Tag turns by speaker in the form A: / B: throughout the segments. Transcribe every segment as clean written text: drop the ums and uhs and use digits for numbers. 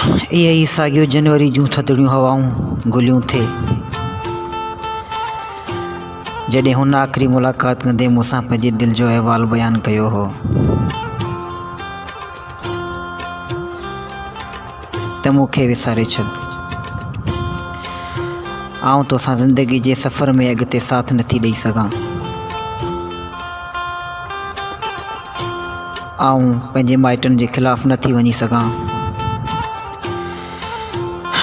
A: इहे ई साॻियो जनवरी जूं थधिड़ियूं हवाऊं गुलियूं थे जॾहिं हुन आख़िरी मुलाक़ात कंदे मूंसां पंहिंजे दिलि जो अहिवालु बयानु कयो हो त मूंखे विसारे छॾ, आउं तोसां ज़िंदगी जे सफ़र में अॻिते साथ नथी ॾेई सघां। आउं पंहिंजे माइटनि जे ख़िलाफ़ु नथी वञी सघां।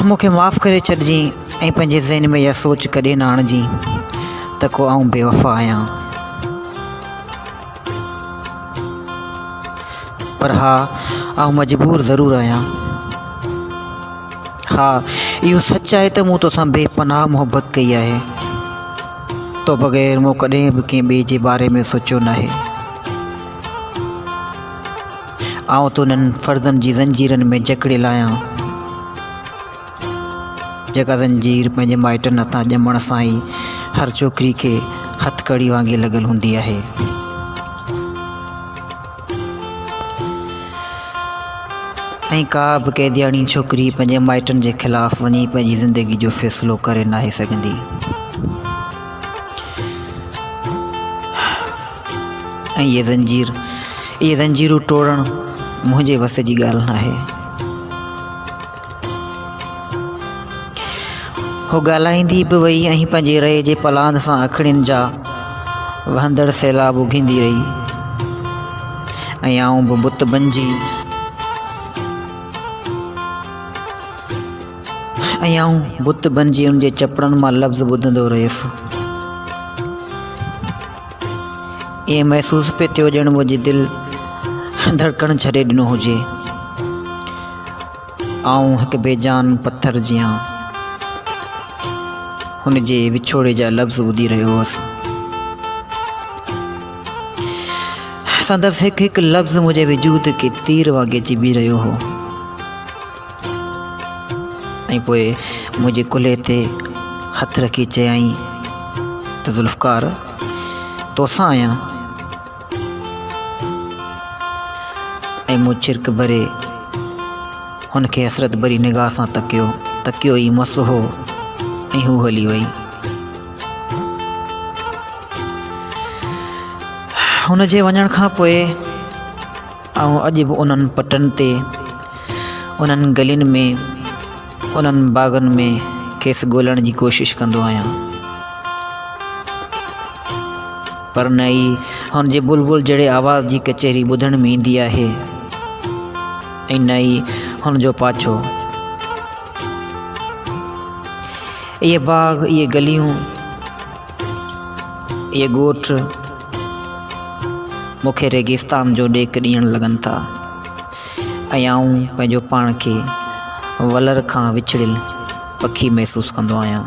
A: मूंखे माफ़ु करे छॾिजांइ ऐं पंहिंजे ज़हन में इहा सोच कॾहिं न आणिजांइ त को आउं बेवफ़ा आहियां। पर हा, आउं मजबूर ज़रूरु आहियां। हा, इहो सच आहे त मूं तोसां बेपनाह मोहबत कई आहे। तो बग़ैर मूं कॾहिं बि कंहिं ॿिए जे बारे में सोचियो न आहे। आउं तो उन्हनि फ़र्ज़नि जी ज़ंजीरनि में जकड़ियल आहियां जेका ज़ंजीर पंहिंजे माइटनि हथां ॼमण सां ई हर छोकिरी खे हथकड़ी वांगुरु लॻल हूंदी आहे। ऐं का बि क़ैदियाणी छोकिरी पंहिंजे माइटनि जे ख़िलाफ़ु वञी पंहिंजी ज़िंदगी जो फ़ैसिलो करे नाहे सघंदी। ऐं इहे ज़ंजीरूं तोड़णु मुंहिंजे वस जी ॻाल्हि न आहे। हो ॻाल्हाईंदी बि वई ऐं पंहिंजे रए जे पलांद सां अखियुनि जा वहंदड़ सैलाब उघींदी रही। ऐं आउं बि बुत बणिजी उन जे चपड़नि मां लफ़्ज़ ॿुधंदो रहियुसि। ईअं महसूसु पियो थियो ॼणु मुंहिंजी दिलि धड़कण छॾे ॾिनो हुजे। आउं हिकु बेजान पथर जियां हुन जे विछोड़े जा लफ़्ज़ ॿुधी रहियो हुअसि। संदसि हिकु हिकु लफ़्ज़ मुंहिंजे वजूद खे तीर वांगुरु चिबी रहियो हो। ऐं पोइ मुंहिंजे कुल्हे ते हथु रखी चयाईं त ज़ुल्फ़कार, तोसां आहियां। ऐं मूं छिरक भरे हुनखे हसरत भरी निगाह सां तकियो ई मसो हो ऐं हू हली वई। हुन जे वञण खां पोइ आउं अॼु बि उन्हनि पटनि ते, उन्हनि गलियुनि में, उन्हनि बाग़नि में खेसि ॻोल्हण जी कोशिशि कंदो आहियां। पर न ई हुन जे बुलबुल जहिड़े आवाज़ जी कचहरी ॿुधण में ईंदी आहे ऐं न ई हुन जो पाछो। इहे बाग़, इहे गलियूं, इहे ॻोठ मूंखे रेगिस्तान जो ॾेक ॾियणु लॻनि था ऐं आउं पंहिंजो पाण खे वलर खां विछड़ियल पखी महसूसु कंदो आहियां।